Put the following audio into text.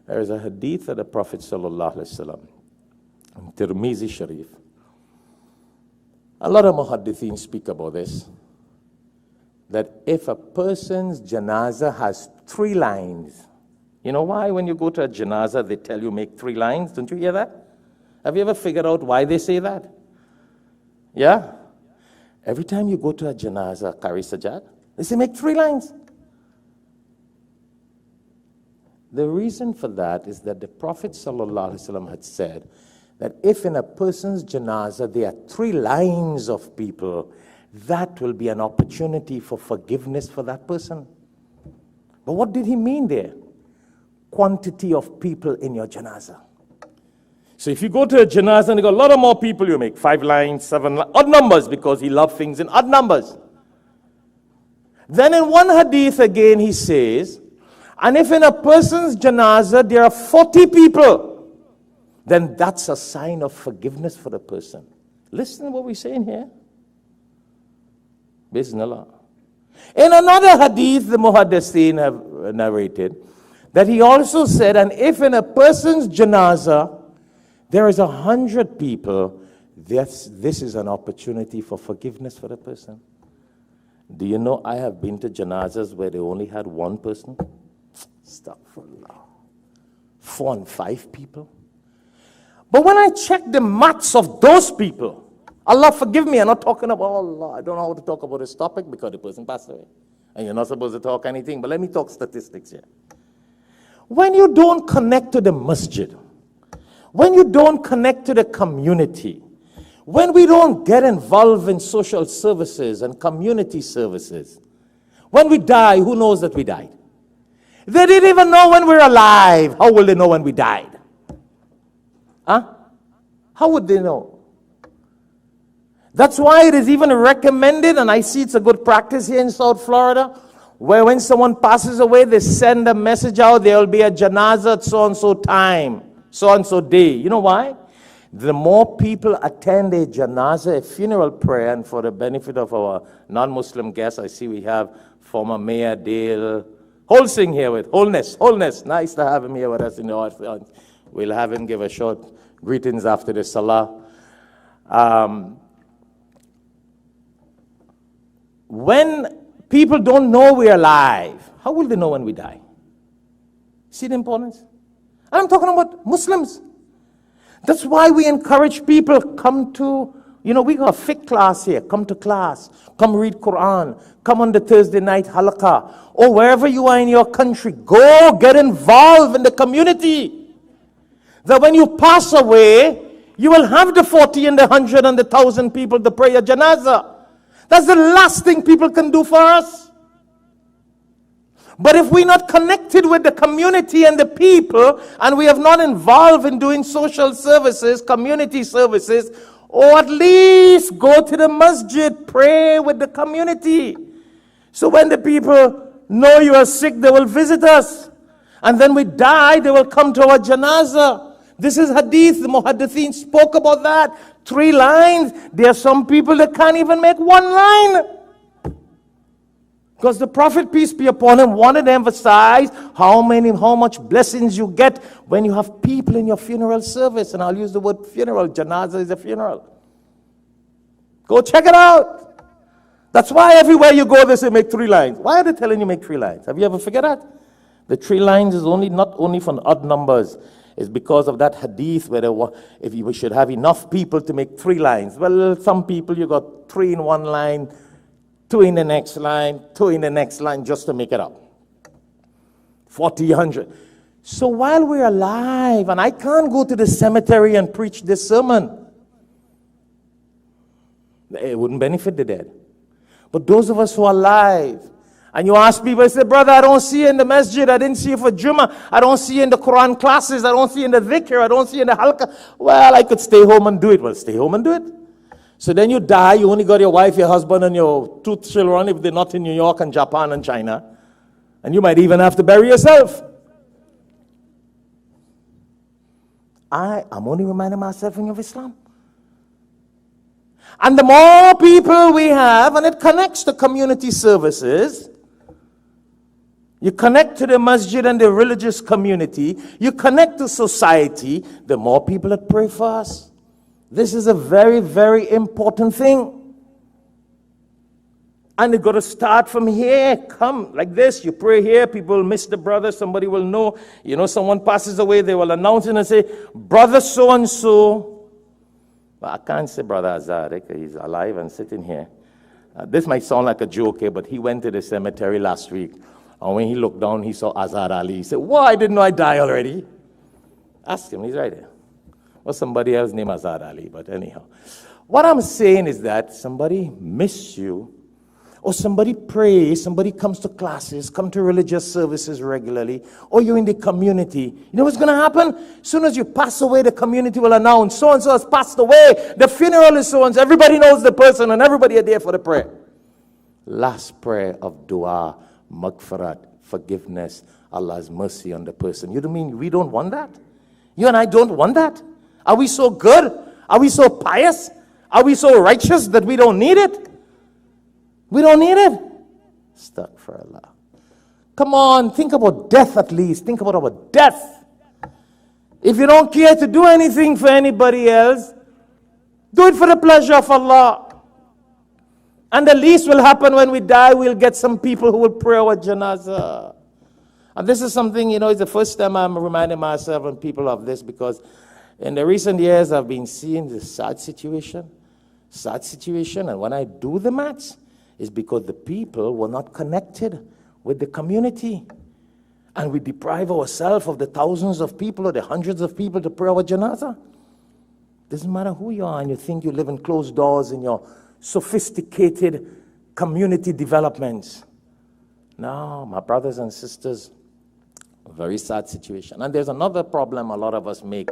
There is a hadith of the Prophet sallallahu alaihi wasallam, in Tirmizi Sharif. A lot of muhaddithin speak about this, that if a person's janazah has 3 lines, you know why when you go to a janazah they tell you make 3 lines? Don't you hear that? Have you ever figured out why they say that? Yeah? Every time you go to a janazah, Qari Sajjad, they say make 3 lines. The reason for that is that the Prophet ﷺ had said that if in a person's janazah there are 3 lines of people, that will be an opportunity for forgiveness for that person. But what did he mean there? Quantity of people in your janazah. So if you go to a janazah and you got a lot of more people, you make 5 lines, 7 lines, odd numbers, because he loved things in odd numbers. Then in one hadith again he says, and if in a person's janazah there are 40 people, then that's a sign of forgiveness for the person. Listen to what we're saying here. Bismillah. In another hadith, the muhaddithin have narrated that he also said, and if in a person's janazah there is 100 people, this is an opportunity for forgiveness for the person. Do you know I have been to janazahs where they only had 1 person? Astaghfirullah. 4 and 5 people. But when I check the maths of those people, Allah forgive me, I'm not talking about Allah. I don't know how to talk about this topic because the person passed away. And you're not supposed to talk anything, but let me talk statistics here. When you don't connect to the masjid, when you don't connect to the community, when we don't get involved in social services and community services, when we die, who knows that we died? They didn't even know when we're alive. How will they know when we died? Huh? How would they know? That's why it is even recommended, and I see it's a good practice here in South Florida, where when someone passes away, they send a message out, there will be a janazah at so-and-so time, so-and-so day. You know why? The more people attend a janazah, a funeral prayer, and for the benefit of our non-Muslim guests, I see we have former Mayor Dale Holsing here with Wholeness. Nice to have him here with us in the audience. We'll have him give a short greetings after the salah. When people don't know we're alive, how will they know when we die? See the importance? And I'm talking about Muslims. That's why we encourage people, come to, we got a fiqh class here. Come to class. Come read Quran. Come on the Thursday night halaqah. Or wherever you are in your country, go get involved in the community. That when you pass away, you will have the 40 and the 100 and the 1,000 people to pray a janazah. That's the last thing people can do for us. But if we're not connected with the community and the people, and we have not involved in doing social services, community services, or at least go to the masjid, pray with the community. So when the people know you are sick, they will visit us. And then we die, they will come to our janazah. This is hadith, the muhaddithin spoke about that. 3 lines. There are some people that can't even make 1 line. Because the Prophet, peace be upon him, wanted to emphasize how much blessings you get when you have people in your funeral service. And I'll use the word funeral. Janazah is a funeral. Go check it out. That's why everywhere you go, they say make 3 lines. Why are they telling you make 3 lines? Have you ever figured that? The 3 lines is not only for odd numbers. It's because of that hadith where if we should have enough people to make 3 lines. Well, some people you got 3 in one line, 2 in the next line, 2 in the next line, just to make it up. 40, 100. So while we're alive, and I can't go to the cemetery and preach this sermon, it wouldn't benefit the dead. But those of us who are alive, and you ask people, I say, brother, I don't see you in the masjid, I didn't see you for Jummah, I don't see you in the Quran classes, I don't see you in the dhikr, I don't see you in the halqa. Well, I could stay home and do it. Well, stay home and do it. So then you die, you only got your wife, your husband, and your 2 children, if they're not in New York and Japan and China. And you might even have to bury yourself. I'm only reminding myself of Islam. And the more people we have, and it connects to community services, You connect to the masjid and the religious community. You connect to society. The more people that pray for us. This is a very, very important thing. And you got to start from here. Come like this. You pray here. People will miss the brother. Somebody will know. You know, someone passes away. They will announce it and say, Brother so-and-so. Well, I can't say Brother Azad because he's alive and sitting here. This might sound like a joke here, but he went to the cemetery last week. And when he looked down, he saw Azad Ali. He said, "Why I didn't know I died already?" Ask him, he's right there. Or somebody else named Azad Ali, but anyhow. What I'm saying is that somebody miss you, or somebody prays, somebody comes to classes, come to religious services regularly, or you're in the community. You know what's going to happen? As soon as you pass away, the community will announce, so-and-so has passed away. The funeral is so-and-so. Everybody knows the person, and everybody are there for the prayer. Last prayer of dua, maghfirat, forgiveness, Allah's mercy on the person. You don't mean we don't want that? You and I don't want that? Are we so good? Are we so pious? Are we so righteous that we don't need it? We don't need it. Astaghfirullah. Come on, think about death at least. Think about our death. If you don't care to do anything for anybody else, do it for the pleasure of Allah. And the least will happen when we die, we'll get some people who will pray our janazah. And this is something, you know, it's the first time I'm reminding myself and people of this, because in the recent years I've been seeing this sad situation. And when I do the maths, it's because the people were not connected with the community. And we deprive ourselves of the thousands of people or the hundreds of people to pray our janazah. Doesn't matter who you are and you think you live in closed doors in your sophisticated community developments. No, my brothers and sisters, a very sad situation. And there's another problem a lot of us make